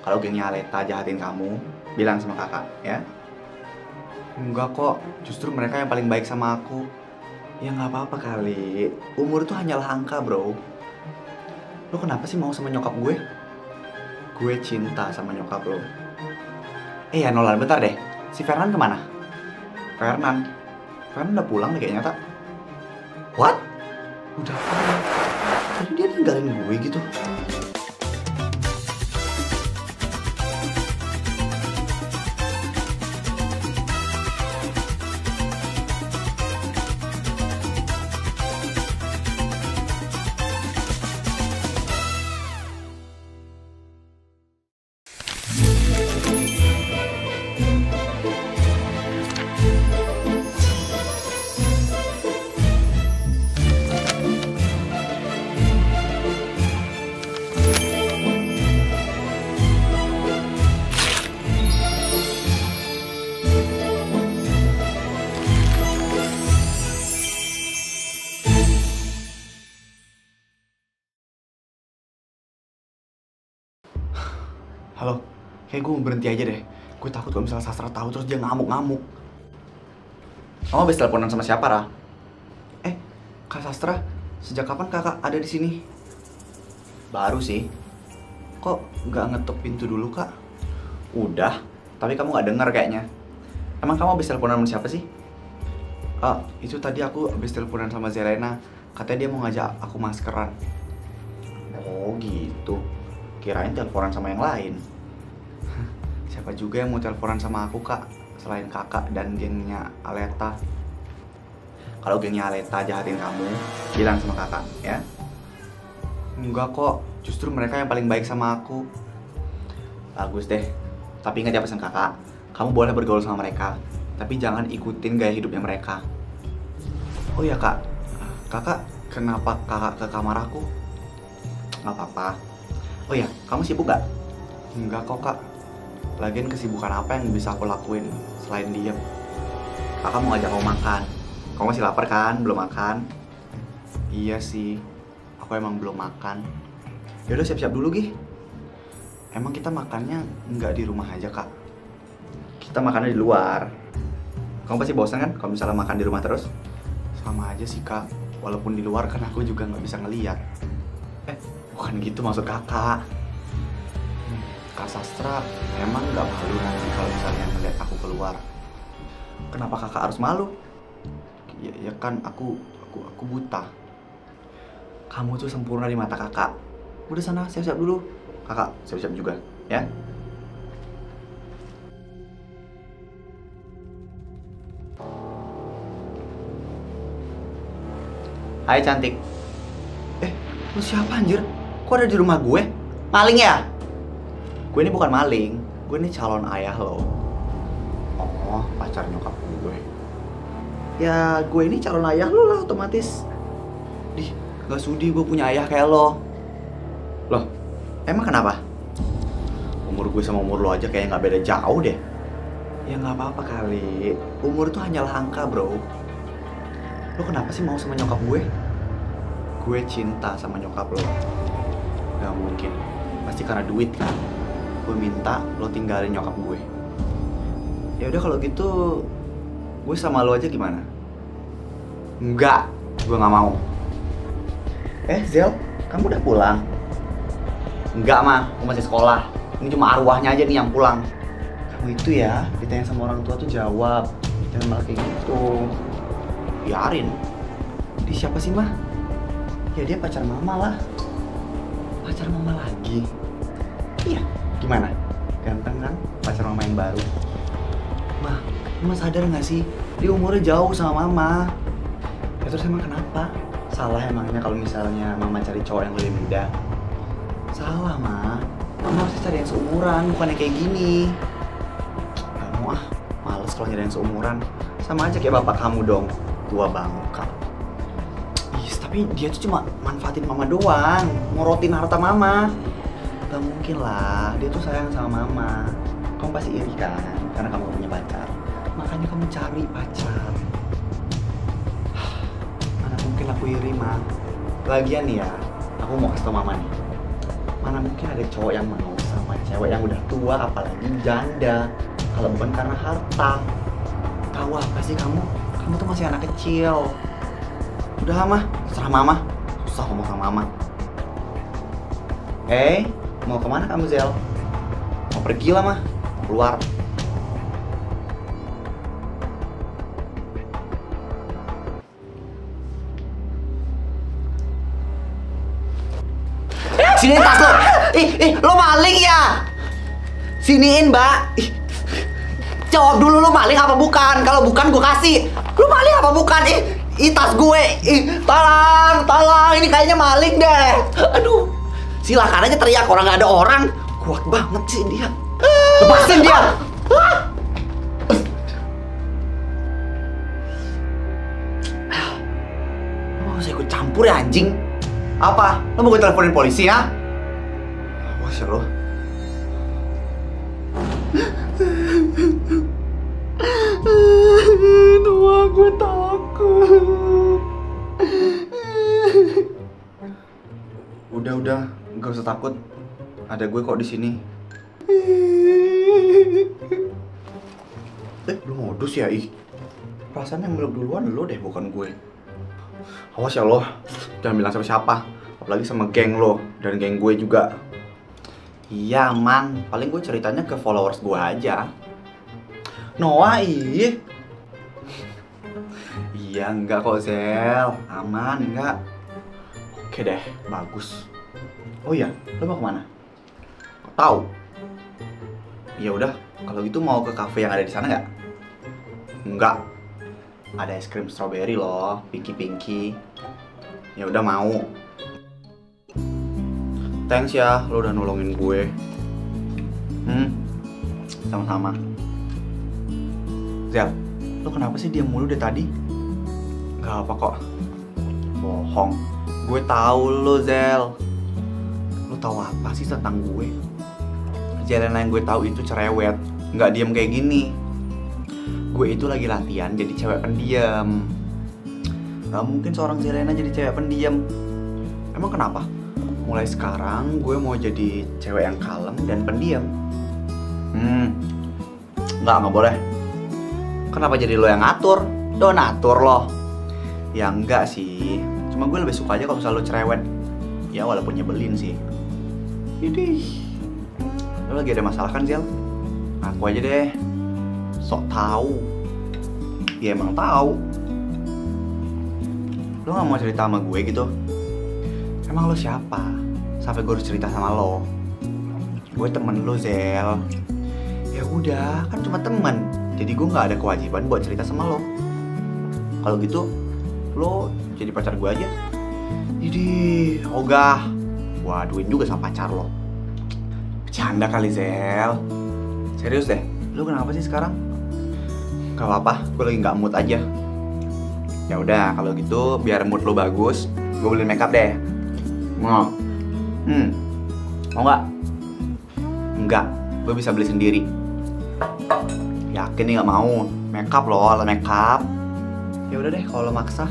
Kalau gengnya Aleta jahatin kamu, bilang sama kakak, ya. Enggak kok, justru mereka yang paling baik sama aku. Ya nggak apa-apa kali, umur tuh hanyalah angka bro. Lo kenapa sih mau sama nyokap gue? Gue cinta sama nyokap lo. Ya Nolan, bentar deh, si Fernan kemana? Fernan udah pulang deh kayaknya, tak? What? Udah pulang? Tadi dia ninggalin gue gitu. Halo, kayak gue mau berhenti aja deh. Gue takut kalau misalnya Sastra tahu terus dia ngamuk-ngamuk. Kamu habis teleponan sama siapa, Ra? Kak Sastra, sejak kapan kakak ada di sini? Baru sih. Kok nggak ngetok pintu dulu, Kak? Udah, tapi kamu nggak dengar kayaknya. Emang kamu habis teleponan sama siapa sih? Itu tadi aku habis teleponan sama Zelena. Katanya dia mau ngajak aku maskeran. Oh gitu. Kirain teleponan sama yang lain. Siapa juga yang mau teleponan sama aku, Kak? Selain kakak dan gengnya Aleta. Kalau gengnya Aleta jahatin kamu, bilang sama kakak, ya. Enggak kok, justru mereka yang paling baik sama aku. Bagus deh. Tapi ingat ya pesan kakak, kamu boleh bergaul sama mereka, tapi jangan ikutin gaya hidupnya mereka. Oh ya kak, kakak kenapa kakak ke kamar aku? Nggak apa-apa. Oh ya, kamu sibuk gak? Enggak kok kak. Lagian kesibukan apa yang bisa aku lakuin selain diem? Kakak mau ngajak kamu makan. Kamu masih lapar kan? Belum makan? Iya sih, aku emang belum makan. Yaudah siap-siap dulu Gih. Emang kita makannya nggak di rumah aja kak? Kita makannya di luar. Kamu pasti bosan kan kalau misalnya makan di rumah terus? Sama aja sih kak, walaupun di luar kan aku juga nggak bisa ngeliat. Bukan gitu maksud kakak. Kak Sastra emang nggak malu nanti kalau misalnya ngeliat aku keluar? Kenapa kakak harus malu? Ya kan aku buta. Kamu tuh sempurna di mata kakak. Udah sana siap-siap dulu. Kakak siap-siap juga, ya. Hai cantik. Lu siapa anjir? Kok ada di rumah gue? Maling ya? Gue ini bukan maling, gue ini calon ayah lo. Oh, pacar nyokap gue. Ya, gue ini calon ayah lo lah otomatis. Gak sudi gue punya ayah kayak lo. Loh, emang kenapa? Umur gue sama umur lo aja kayaknya gak beda jauh deh. Ya gak apa-apa kali, umur tuh hanyalah angka bro. Lo kenapa sih mau sama nyokap gue? Gue cinta sama nyokap lo. Gak mungkin, pasti karena duit kan. Gue minta lo tinggalin nyokap gue. Ya udah kalau gitu, gue sama lo aja gimana? Enggak, gue nggak mau. Zel, kamu udah pulang? Enggak mah, aku masih sekolah. Ini cuma arwahnya aja nih yang pulang. Kamu itu ya, ditanya sama orang tua tuh jawab. Jangan malah kayak gitu. Biarin. Di siapa sih mah? Ya dia pacar mama lah. Pacar mama lagi? Iya. Gimana? Ganteng kan? Pacar mama yang baru. Mama sadar gak sih? Dia umurnya jauh sama mama. Ya terus emang kenapa? Salah emangnya kalau misalnya mama cari cowok yang lebih muda? Salah mah. Mama harus cari yang seumuran, bukan yang kayak gini. Gak mau ah, males kalau nyari yang seumuran. Sama aja kayak bapak kamu dong, tua bangka. Tapi dia tuh cuma manfaatin mama doang, morotin harta mama. Gak mungkin lah, dia tuh sayang sama mama. Kamu pasti iri kan, karena kamu gak punya pacar. Makanya kamu cari pacar. Mana mungkin aku iri, Ma. Lagian nih ya, aku mau kasih tau mama nih. Mana mungkin ada cowok yang mau sama cewek yang udah tua, apalagi janda. Kalau bukan karena harta. Tahu apa sih kamu? Kamu tuh masih anak kecil. Udah mah, terserah mama. Susah ngomong sama mama. Mau kemana kamu, Zel? Mau pergi lah mah, mau keluar. Sini tas lo. Lo maling ya? Siniin, Mbak. Jawab dulu, lo maling apa bukan? Kalau bukan gue kasih. Lo maling apa bukan? Tas gue. Tolong. Ini kayaknya maling deh. Aduh. Silakan aja teriak, orang nggak ada orang. Kuat banget sih dia. Lepasin dia. Lo mau saya ikut campur ya, anjing? Apa? Lo mau gue teleponin polisi ya? Awas ya lo. Noah, gue takut. Udah, nggak usah takut. Ada gue kok di sini. Lu modus ya, Perasaan yang meluk duluan lo deh, bukan gue. Awas ya lo, jangan bilang sama siapa. Apalagi sama geng lo, dan geng gue juga. Iya, man. Paling gue ceritanya ke followers gue aja. Noah, Iya, enggak kok, Zel. Aman, enggak. Oke deh, bagus. Oh iya, lo mau kemana? Tahu? Ya udah, kalau gitu mau ke cafe yang ada di sana nggak? Enggak. Ada es krim strawberry loh, pinky. Ya udah mau. Thanks ya, lo udah nolongin gue. Sama-sama. Zel, lo kenapa sih diam mulu dari tadi? Gak apa kok. Bohong. Gue tahu lo, Zel. Lo tahu apa sih tentang gue? Zelena yang gue tahu itu cerewet, nggak diem kayak gini. Gue itu lagi latihan jadi cewek pendiam. Gak mungkin seorang Zelena jadi cewek pendiam. Emang kenapa? Mulai sekarang gue mau jadi cewek yang kalem dan pendiam. Nggak boleh. Kenapa jadi lo yang ngatur? Donatur lo. Ya enggak sih. Cuma gue lebih suka aja kalau misalnya lo cerewet. Ya walaupun nyebelin sih. Idih. Lo lagi ada masalah kan, Zel? Aku aja deh. Sok tahu. Ya emang tahu. Lo nggak mau cerita sama gue gitu? Emang lo siapa? Sampai gue harus cerita sama lo. Gue temen lo, Zel. Ya udah, kan cuma temen. Jadi gue nggak ada kewajiban buat cerita sama lo. Kalau gitu, lo jadi pacar gue aja. Idih, ogah. Gue aduin juga sama pacar lo. Bercanda kali, Zel. Serius deh, lo kenapa sih sekarang? Gak apa-apa, gue lagi nggak mood aja. Ya udah, kalau gitu biar mood lo bagus, gue beliin makeup deh. Mau? Mau nggak? Enggak, gue bisa beli sendiri. Yakin nih nggak mau? Makeup lo, alat makeup. Ya udah deh, kalau lo maksa.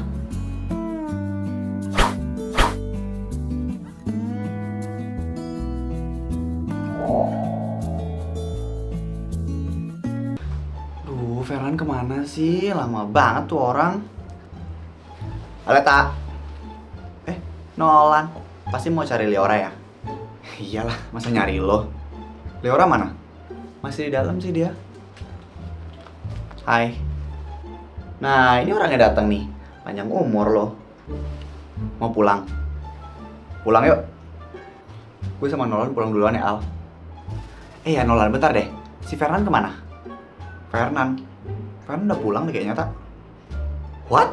Ferhan kemana sih? Lama banget tuh orang. Aleta. Nolan. Pasti mau cari Leora ya? Iyalah, masa nyari lo? Leora mana? Masih di dalam sih dia. Hai. Nah, ini orangnya datang nih. Panjang umur lo. Mau pulang? Pulang yuk. Gue sama Nolan pulang duluan ya, Al. Ya Nolan, bentar deh. Si Ferhan kemana? Fernan udah pulang deh kayaknya, tak? What?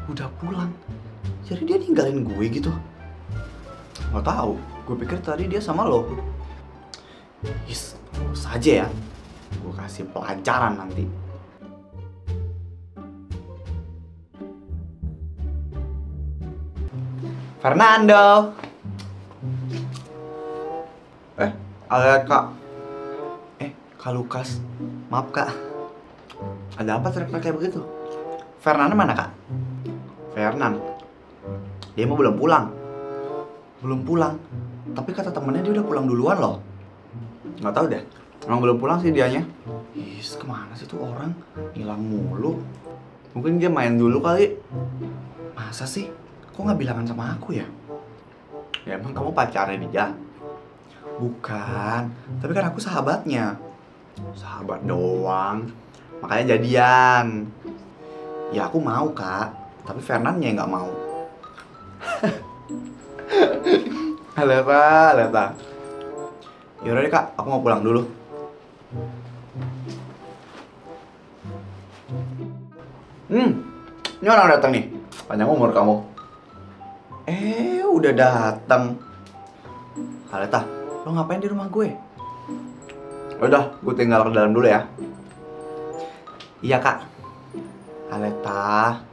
Udah pulang? Jadi dia ninggalin gue gitu? Gak tahu. Gue pikir tadi dia sama lo. Terus aja ya. Gue kasih pelajaran nanti. Fernando. Ada Kak. Kak Lukas. Maaf Kak. Ada apa teriak-teriak kayak begitu? Fernan mana Kak? Fernan. Dia belum pulang. Belum pulang. Tapi kata temennya dia udah pulang duluan loh. Nggak tahu deh. Emang belum pulang sih dianya. Is, kemana sih tuh orang? Hilang mulu. Mungkin dia main dulu kali. Masa sih? Kok nggak bilangan sama aku ya? Ya emang kamu pacarnya dia? Bukan. Tapi kan aku sahabatnya. Sahabat doang. Makanya jadian. Ya aku mau kak. Tapi Fernandnya nggak mau. Aleta. Yaudah deh kak, aku mau pulang dulu. Ini orang datang nih. Panjang umur kamu. Udah datang. Aleta, lo ngapain di rumah gue? Udah, gue tinggal ke dalam dulu ya. Iya kak. Aleta,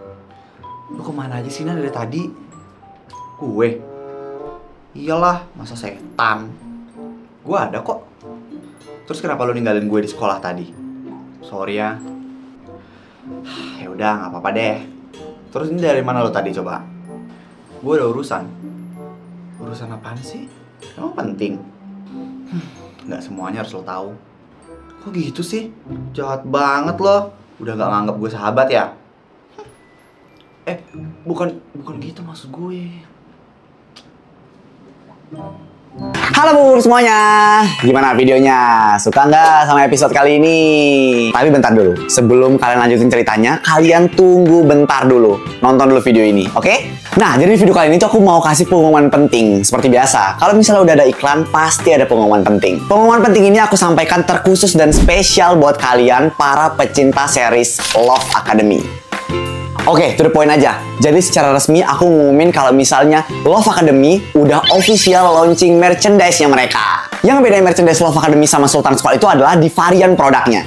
lo kemana aja sih dari tadi? Gue? Iyalah, masa setan? Gue ada kok. Terus kenapa lo ninggalin gue di sekolah tadi? Sorry ya. Ya udah, nggak apa-apa deh. Terus ini dari mana lo tadi coba? Gue ada urusan. Urusan apaan sih? Emang penting? Nggak semuanya harus lo tahu. Kok gitu sih? Jahat banget lo. Udah nggak nganggap gue sahabat ya? Bukan gitu maksud gue. Halo bubur semuanya, gimana videonya? Suka nggak sama episode kali ini? Tapi bentar dulu, sebelum kalian lanjutin ceritanya, kalian tunggu bentar dulu. Nonton dulu video ini, oke? Nah, jadi video kali ini tuh aku mau kasih pengumuman penting. Seperti biasa, kalau misalnya udah ada iklan, pasti ada pengumuman penting. Pengumuman penting ini aku sampaikan terkhusus dan spesial buat kalian, para pecinta series Love Academy. Oke, to the point aja. Jadi secara resmi aku ngumumin kalau misalnya Love Academy udah official launching merchandise-nya mereka. Yang bedain merchandise Love Academy sama Sultan Squad itu adalah di varian produknya.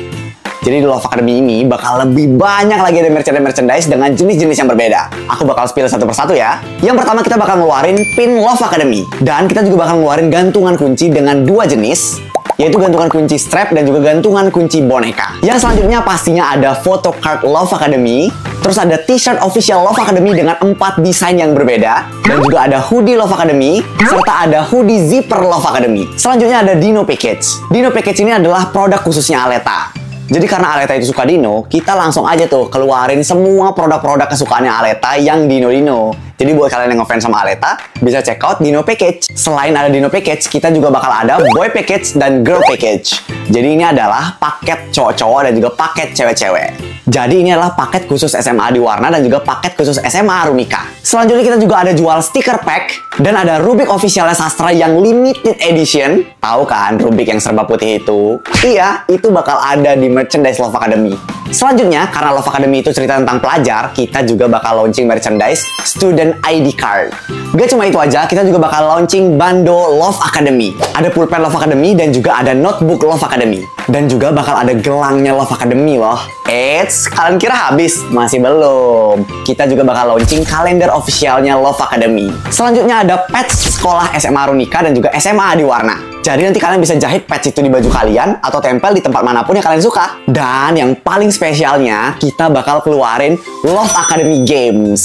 Jadi di Love Academy ini bakal lebih banyak lagi ada merchandise dengan jenis-jenis yang berbeda. Aku bakal spill satu persatu ya. Yang pertama kita bakal ngeluarin pin Love Academy. Dan kita juga bakal ngeluarin gantungan kunci dengan dua jenis, yaitu gantungan kunci strap dan juga gantungan kunci boneka. Yang selanjutnya pastinya ada photo card Love Academy. Terus ada t-shirt official Love Academy dengan 4 desain yang berbeda. Dan juga ada hoodie Love Academy. Serta ada hoodie zipper Love Academy. Selanjutnya ada Dino Package. Dino Package ini adalah produk khususnya Aleta. Jadi karena Aleta itu suka Dino, kita langsung aja tuh keluarin semua produk-produk kesukaannya Aleta yang Dino-Dino. Jadi buat kalian yang ngefans sama Aleta, bisa check out Dino Package. Selain ada Dino Package, kita juga bakal ada Boy Package dan Girl Package. Jadi ini adalah paket cowok-cowok dan juga paket cewek-cewek. Jadi ini adalah paket khusus SMA di Warna dan juga paket khusus SMA Runika. Selanjutnya kita juga ada jual stiker pack dan ada Rubik officialnya Sastra yang limited edition. Tahu kan Rubik yang serba putih itu? Iya, itu bakal ada di merchandise Love Academy. Selanjutnya, karena Love Academy itu cerita tentang pelajar, kita juga bakal launching merchandise Student ID Card. Gak cuma itu aja, kita juga bakal launching bando Love Academy. Ada pulpen Love Academy dan juga ada notebook Love Academy. Dan juga bakal ada gelangnya Love Academy loh. Eits, kalian kira habis? Masih belum. Kita juga bakal launching kalender officialnya Love Academy. Selanjutnya ada patch sekolah SMA Runika dan juga SMA di Warna. Jadi nanti kalian bisa jahit patch itu di baju kalian atau tempel di tempat manapun yang kalian suka. Dan yang paling spesialnya, kita bakal keluarin Love Academy Games.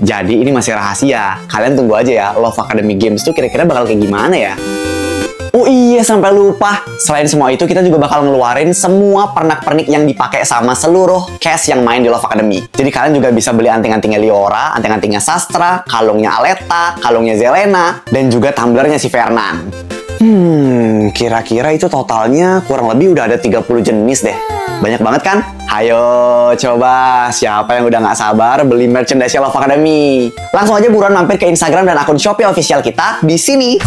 Jadi ini masih rahasia. Kalian tunggu aja ya, Love Academy Games tuh kira-kira bakal kayak gimana ya? Oh iya, sampai lupa. Selain semua itu, kita juga bakal ngeluarin semua pernak-pernik yang dipakai sama seluruh cast yang main di Love Academy. Jadi kalian juga bisa beli anting-antingnya Liora, anting-antingnya Sastra, kalungnya Aleta, kalungnya Zelena, dan juga tumblernya si Fernan. Kira-kira itu totalnya kurang lebih udah ada 30 jenis deh. Banyak banget kan? Ayo coba, siapa yang udah nggak sabar beli merchandise Love Academy? Langsung aja buruan mampir ke Instagram dan akun Shopee official kita di sini.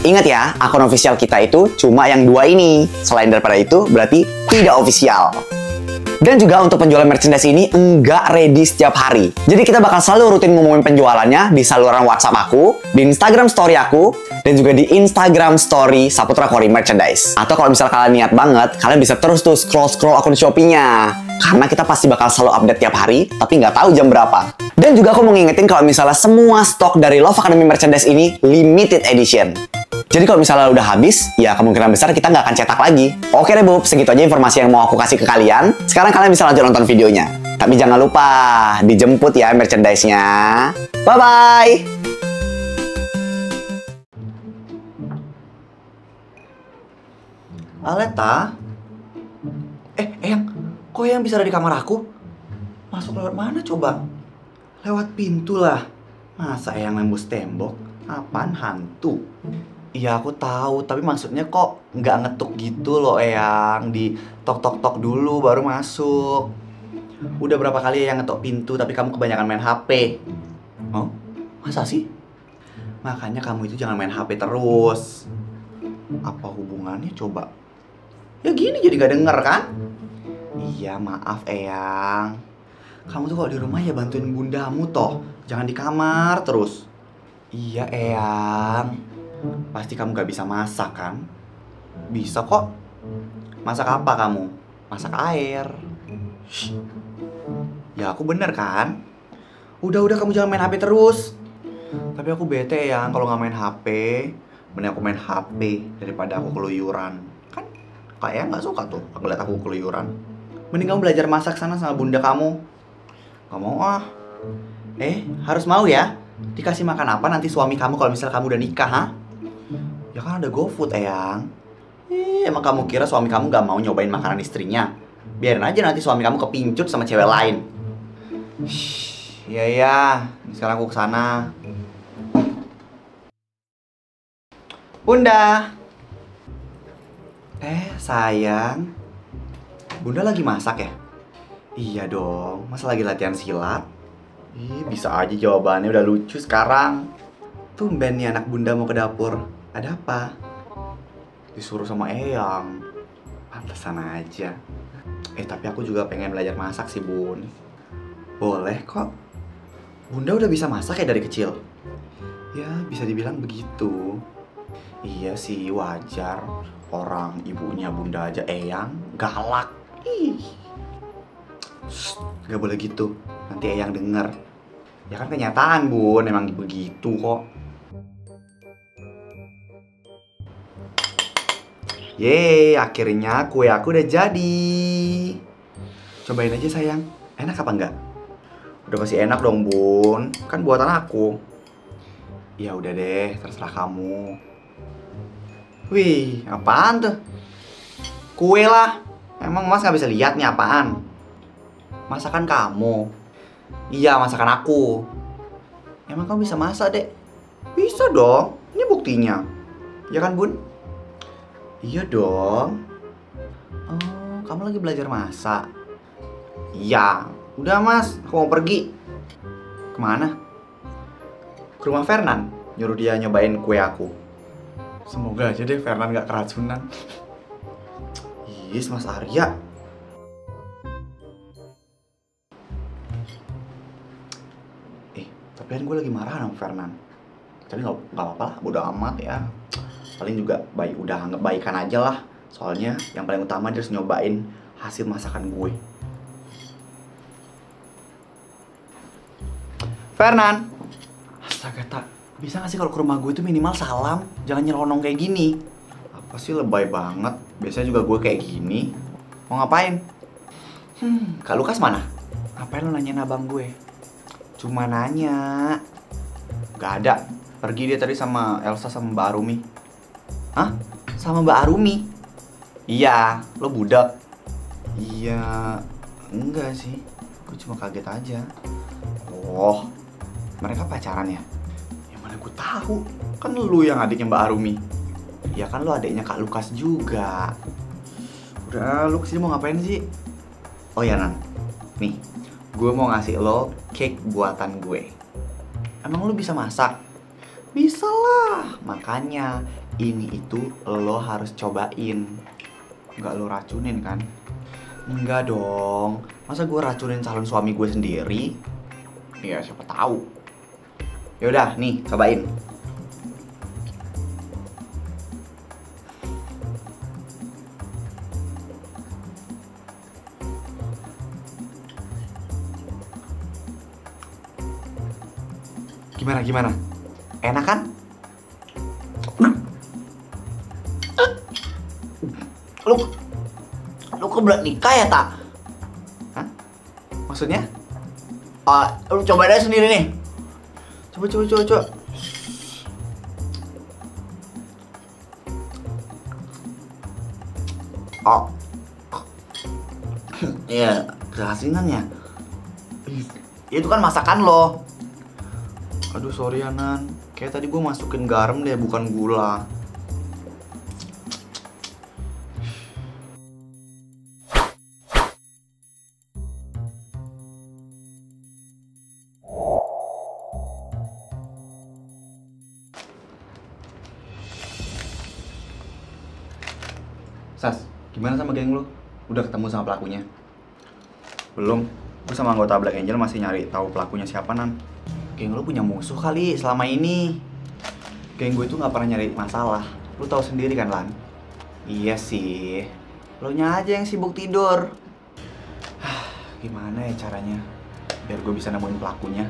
Ingat ya, akun official kita itu cuma yang dua ini. Selain daripada itu, berarti tidak official. Dan juga untuk penjualan merchandise ini enggak ready setiap hari. Jadi kita bakal selalu rutin ngumumin penjualannya di saluran WhatsApp aku, di Instagram story aku, dan juga di Instagram story Saputra Kori Merchandise. Atau kalau misalnya kalian niat banget, kalian bisa terus tuh scroll-scroll akun Shopee-nya. Karena kita pasti bakal selalu update tiap hari, tapi nggak tahu jam berapa. Dan juga aku mau ngingetin kalau misalnya semua stok dari Love Academy Merchandise ini limited edition. Jadi kalau misalnya udah habis, ya kemungkinan besar kita nggak akan cetak lagi. Oke deh Bub, segitu aja informasi yang mau aku kasih ke kalian. Sekarang kalian bisa lanjut nonton videonya. Tapi jangan lupa, dijemput ya merchandise-nya. Bye-bye! Aleta? Eyang, kok Eyang bisa ada di kamar aku? Masuk lewat mana coba? Lewat pintu lah. Masa Eyang nembus tembok? Apaan hantu? Iya aku tahu, tapi maksudnya kok nggak ngetuk gitu loh Eyang. Di tok-tok-tok dulu baru masuk. Udah berapa kali Eyang ngetok pintu tapi kamu kebanyakan main HP. Oh? Masa sih? Makanya kamu itu jangan main HP terus. Apa hubungannya coba? Ya gini jadi gak denger kan? Iya maaf Eyang. Kamu tuh kalau di rumah ya bantuin bundamu toh. Jangan di kamar terus. Iya Eyang. Pasti kamu gak bisa masak kan? Bisa kok. Masak apa kamu? Masak air. Shh. Ya aku bener kan? Udah kamu jangan main HP terus. Tapi aku bete ya kalau nggak main HP. Mending aku main HP daripada aku keluyuran. Kan kayaknya nggak suka tuh aku lihat aku keluyuran. Mending kamu belajar masak sana sama bunda kamu. Gak mau ah. Harus mau ya. Dikasih makan apa nanti suami kamu kalau misal kamu udah nikah, ha? Ya kan ada GoFood, Eyang. Emang kamu kira suami kamu gak mau nyobain makanan istrinya? Biarin aja nanti suami kamu kepincut sama cewek lain. Iya, sekarang aku kesana. Bunda. Sayang. Bunda lagi masak ya? Iya dong, masa lagi latihan silat? Bisa aja jawabannya, udah lucu sekarang. Tumben nih anak bunda mau ke dapur. Ada apa? Disuruh sama Eyang. Pantesan aja. Tapi aku juga pengen belajar masak sih, Bun. Boleh kok. Bunda udah bisa masak ya dari kecil? Ya, bisa dibilang begitu. Iya sih, wajar. Orang ibunya bunda aja Eyang galak. Gak boleh gitu, nanti Eyang denger. Ya kan kenyataan Bun, emang begitu kok. Yeay, akhirnya kue aku udah jadi. Cobain aja sayang, enak apa enggak? Udah pasti enak dong Bun, kan buatan aku. Ya udah deh, terserah kamu. Wih, apaan tuh? Kue lah. Emang mas gak bisa lihat nih apaan? Masakan kamu? Iya, masakan aku. Emang kamu bisa masak, Dek? Bisa dong, ini buktinya. Ya kan, Bun? Iya dong. Oh, kamu lagi belajar masak? Iya. Udah, Mas. Aku mau pergi. Kemana? Ke rumah Fernan. Nyuruh dia nyobain kue aku. Semoga aja deh Fernan gak keracunan. Mas Arya. Tapi kan gue lagi marah sama Fernan. Tapi gak apa-apa lah, bodo amat ya. Paling juga udah anggap baikan aja lah. Soalnya yang paling utama dia harus nyobain hasil masakan gue. Fernan. Astaga, tak. Bisa gak sih kalau ke rumah gue itu minimal salam? Jangan nyelonong kayak gini. Apa sih lebay banget? Biasanya juga gue kayak gini. Mau ngapain? Kak Lukas mana? Ngapain lo nanyain abang gue? Cuma nanya. Gak ada. Pergi dia tadi sama Elsa sama Mbak Arumi. Hah? Sama Mbak Arumi? Iya, lo budak. Iya, enggak sih. Gue cuma kaget aja. Oh, mereka pacaran ya? Yang mana gue tahu. Kan lu yang adiknya Mbak Arumi. Ya kan lo adiknya Kak Lukas juga. Udah, lu kesini mau ngapain sih? Oh ya Nan, nih, gue mau ngasih lo cake buatan gue. Emang lo bisa masak? Bisa lah, makanya ini itu lo harus cobain. Nggak lo racunin kan? Enggak dong, masa gue racunin calon suami gue sendiri? Ya siapa tahu. Yaudah, nih, cobain. Gimana? Enak kan? Lu kebelet nikah ya, tak? Hah? Maksudnya? Lu coba aja sendiri nih. Coba. Oh. Iya, keasinannya. Itu kan masakan lo. Aduh, sorry ya, Nan. Kayak tadi gue masukin garam deh, bukan gula. Sas, gimana sama geng lo? Udah ketemu sama pelakunya? Belum. Gue sama anggota Black Angel masih nyari tahu pelakunya siapa, Nan. Geng lo punya musuh kali selama ini. Geng gue itu nggak pernah nyari masalah. Lo tahu sendiri kan, Lan? Iya sih. Lo nya aja yang sibuk tidur. Gimana ya caranya biar gue bisa nemuin pelakunya?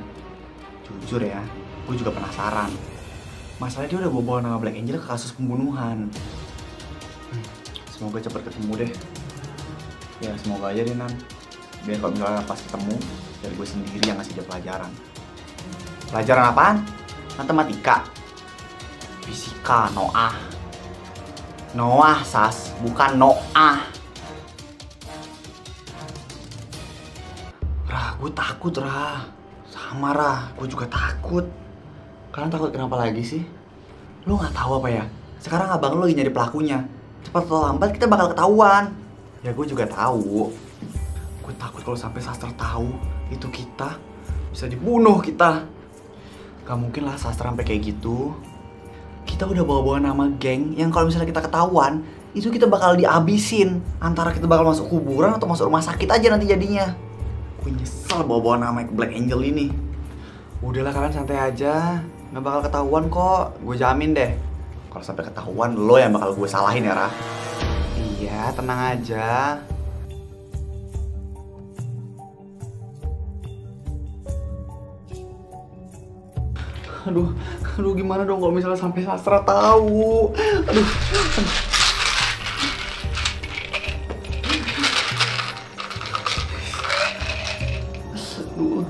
Jujur ya, gue juga penasaran. Masalahnya dia udah bawa nama Black Angel ke kasus pembunuhan. Semoga cepet ketemu deh. Ya semoga aja deh, Nan. Biar kalau misalnya pas ketemu, dari gue sendiri yang ngasih dia pelajaran. Pelajaran apaan? Matematika, fisika, Noah. Noah, Sas, bukan Noah. Rah, gue takut, Rah. Sama, Rah, gue juga takut. Kalian takut kenapa lagi sih? Lo nggak tahu apa ya? Sekarang abang lo lagi nyari pelakunya. Cepat atau lambat kita bakal ketahuan. Ya gue juga tahu. Gue takut kalau sampai Sastra tahu itu kita bisa dibunuh kita. Gak mungkin lah Sastra sampai kayak gitu. Kita udah bawa-bawa nama geng yang kalau misalnya kita ketahuan itu kita bakal dihabisin. Antara kita bakal masuk kuburan atau masuk rumah sakit aja nanti jadinya. Gue nyesel bawa-bawa nama Black Angel ini. Udahlah kalian santai aja, nggak bakal ketahuan kok. Gue jamin deh. Kalau sampai ketahuan, lo yang bakal gue salahin ya, Rah. Iya, tenang aja. Aduh gimana dong kalau misalnya sampai Sastra tahu? Aduh. Aduh.